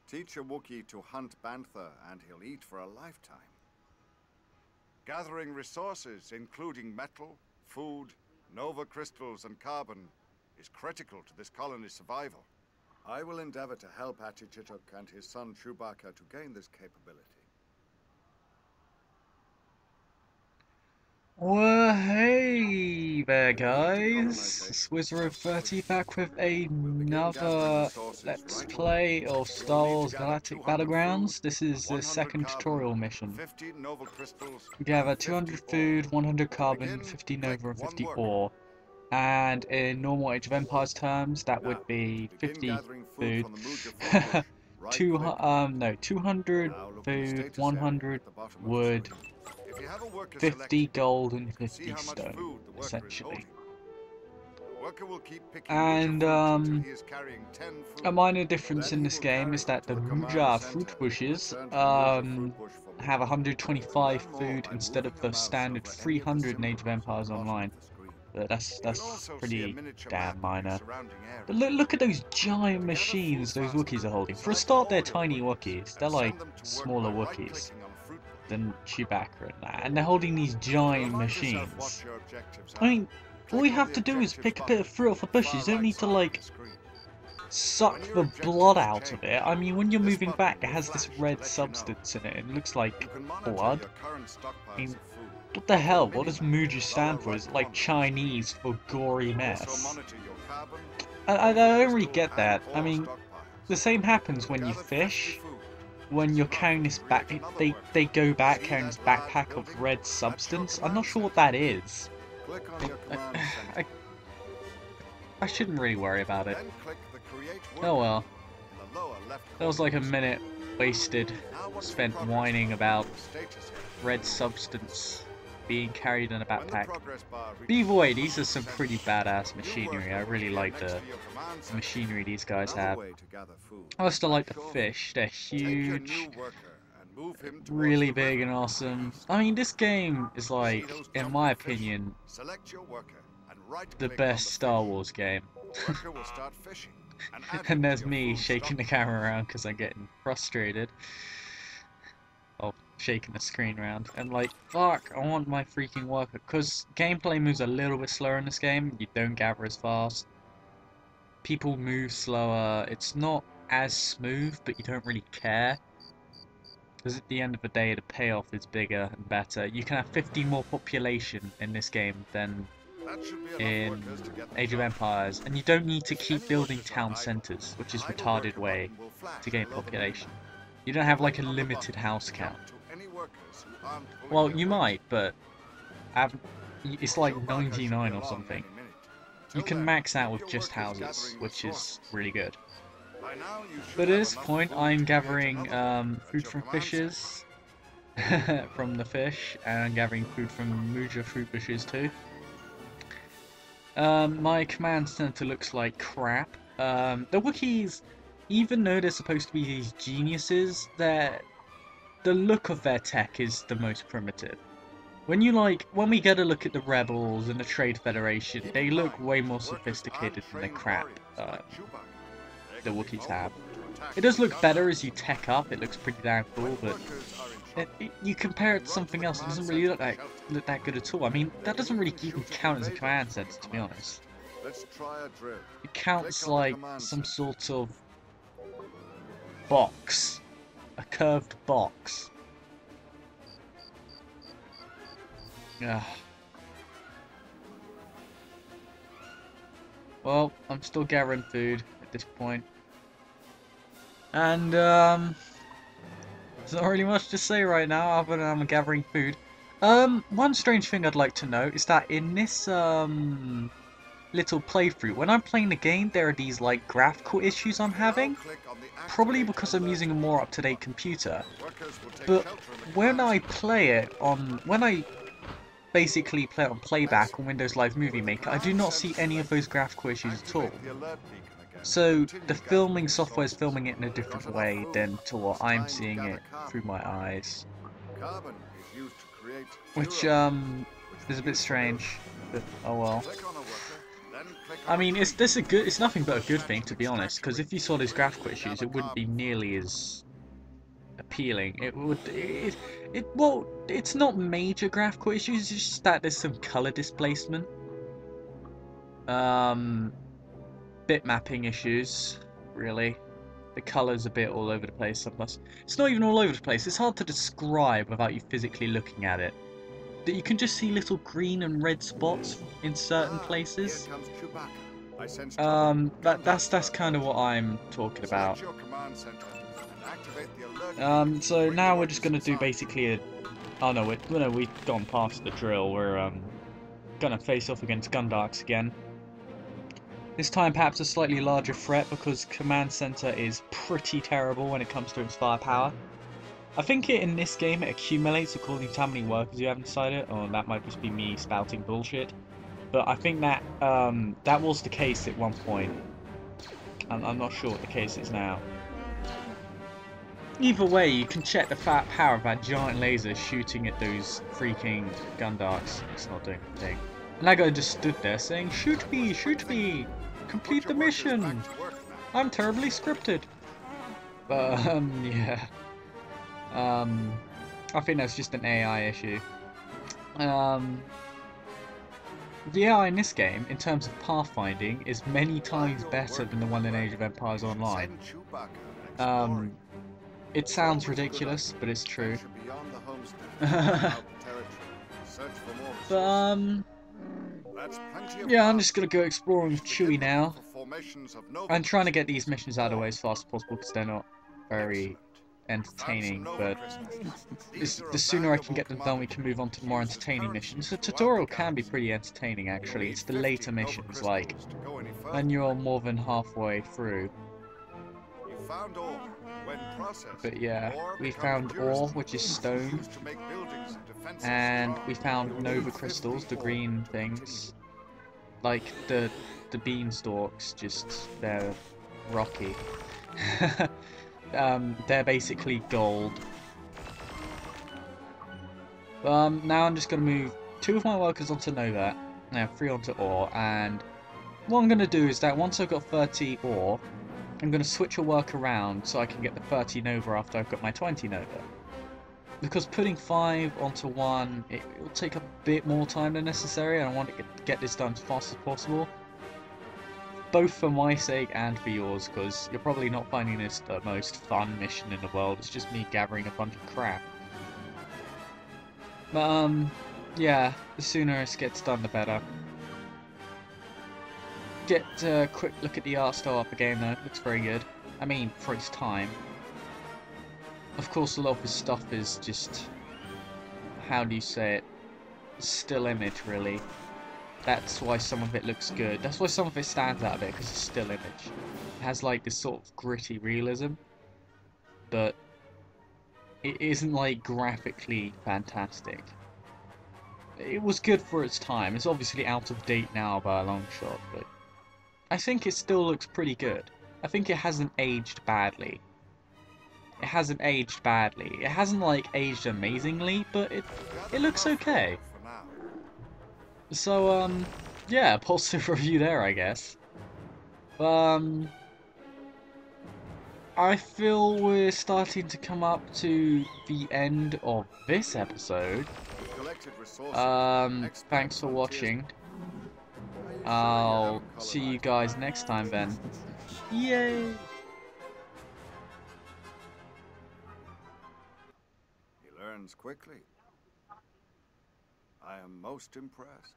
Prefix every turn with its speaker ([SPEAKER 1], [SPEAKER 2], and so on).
[SPEAKER 1] Teach a Wookiee to hunt bantha and he'll eat for a lifetime. Gathering resources, including metal, food, nova crystals, and carbon, is critical to this colony's survival. I will endeavor to help Achichituk and his son Chewbacca to gain this capability.
[SPEAKER 2] Well, hey there, guys. It's Wizard30 back with another Let's Play of Star Wars Galactic Battlegrounds. This is the second tutorial mission. We gather 200 food, 100 carbon, 50 nova, and 50 ore. And in normal Age of Empires terms, that would be 50 food, 200 food, 100 wood, 50 gold and 50 stone, essentially. And a minor difference in this game is that the Muja fruit bushes have 125 food instead of the standard 300 in Age of Empires Online. But that's pretty damn minor. But look at those giant machines those Wookiees are holding. For a start, they're tiny Wookiees. They're like smaller Wookiees than Chewbacca and that, and they're holding these giant machines. I mean, all you have to do is pick a bit of fruit off the bushes. You don't need to like suck the blood out of it. I mean, when you're moving back, it has this red substance in it. It looks like blood. I mean, what the hell? What does Muju stand for? Is it like Chinese for gory mess? I don't really get that. I mean, the same happens when you fish. When you're carrying this back, they go back carrying this backpack of red substance. I'm not sure what that is. I shouldn't really worry about it. Oh well. That was like a minute wasted, spent whining about red substance being carried in a backpack. But either way, these are some pretty badass machinery. I really like the machinery these guys have. I also like the fish. They're huge, really big and awesome. I mean, this game is like, in my opinion, the best Star Wars game. And there's me shaking the camera around because I'm getting frustrated. Oh, shaking the screen around. And like, fuck, I want my freaking worker. Because gameplay moves a little bit slower in this game. You don't gather as fast. People move slower. It's not as smooth, but you don't really care. Because at the end of the day, the payoff is bigger and better. You can have 50 more population in this game than in Age of Empires, and you don't need to keep building town centers, which is retarded way to gain population. You don't have like a limited house count. Well, you might, but it's like 99 or something. You can max out with just houses, which is really good. But at this point, I'm gathering food from fishes, from the fish, and I'm gathering food from Muja fruit bushes too. My command center looks like crap. The Wookiees, even though they're supposed to be these geniuses, the look of their tech is the most primitive. When we get a look at the Rebels and the Trade Federation, they look way more sophisticated than the crap the Wookiees have. It does look better as you tech up, it looks pretty damn cool, but you compare it to something else, it doesn't really look that good at all. I mean, that doesn't really even count as a command center, to be honest. It counts like some sort of box. A curved box. Yeah. Well, I'm still gathering food at this point. And, there's not really much to say right now, other than I'm gathering food. One strange thing I'd like to note is that in this, little playthrough, when I'm playing the game, there are these, like, graphical issues I'm having. Probably because I'm using a more up-to-date computer. But when I play it on... when I basically play it on playback on Windows Live Movie Maker, I do not see any of those graphical issues at all. So the filming software is filming it in a different way than to what I'm seeing it through my eyes. Which is a bit strange, but oh well. I mean, it's nothing but a good thing, to be honest, because if you saw these graphical issues, it wouldn't be nearly as appealing. Well, it's not major graphical issues, it's just that there's some color displacement. Bit mapping issues, really. The color's a bit all over the place sometimes. It's not even all over the place, it's hard to describe without you physically looking at it. That you can just see little green and red spots in certain places. That's kind of what I'm talking about. So now we're just gonna do basically a... Oh no, we've gone past the drill. We're gonna face off against Gundarks again. This time perhaps a slightly larger threat because Command Center is pretty terrible when it comes to its firepower. I think in this game it accumulates according to how many workers you have inside it, or that might just be me spouting bullshit. But I think that that was the case at one point. I'm not sure what the case is now. Either way, you can check the power of that giant laser shooting at those freaking Gundarks. It's not doing a thing. And that guy just stood there saying, "Shoot me, shoot me! Complete the mission! I'm terribly scripted." But, yeah. I think that's just an AI issue. The AI in this game, in terms of pathfinding, is many times better than the one in Age of Empires Online. It sounds ridiculous, but it's true. But, yeah, I'm just gonna go exploring with Chewie now. I'm trying to get these missions out of the way as fast as possible because they're not very entertaining, but the sooner I can get them done, we can move on to more entertaining missions. The tutorial can be pretty entertaining, actually. It's the later missions, like when you're more than halfway through. But yeah, we found ore, which is stone, and we found nova crystals, the green things, like the beanstalks. Just they're rocky. They're basically gold. Now I'm just gonna move 2 of my workers onto Nova, now 3 onto ore, and what I'm gonna do is that once I've got 30 ore, I'm gonna switch a work around so I can get the 30 Nova after I've got my 20 Nova. Because putting 5 onto 1, it will take a bit more time than necessary, and I want to get this done as fast as possible. Both for my sake and for yours, because you're probably not finding this the most fun mission in the world. It's just me gathering a bunch of crap. But, yeah, the sooner it gets done, the better. Get a quick look at the art style up again, though. It looks very good. I mean, for its time. Of course, a lot of his stuff is just... how do you say it? Still image, really. That's why some of it looks good. That's why some of it stands out a bit, because it's still image. It has like this sort of gritty realism, but it isn't like graphically fantastic. It was good for its time. It's obviously out of date now by a long shot, but I think it still looks pretty good. I think it hasn't aged badly. It hasn't aged badly. It hasn't like aged amazingly, but it looks okay. So, yeah, positive review there, I guess. I feel we're starting to come up to the end of this episode. Thanks for watching. I'll see you guys next time then. Yay!
[SPEAKER 1] He learns quickly. I am most impressed.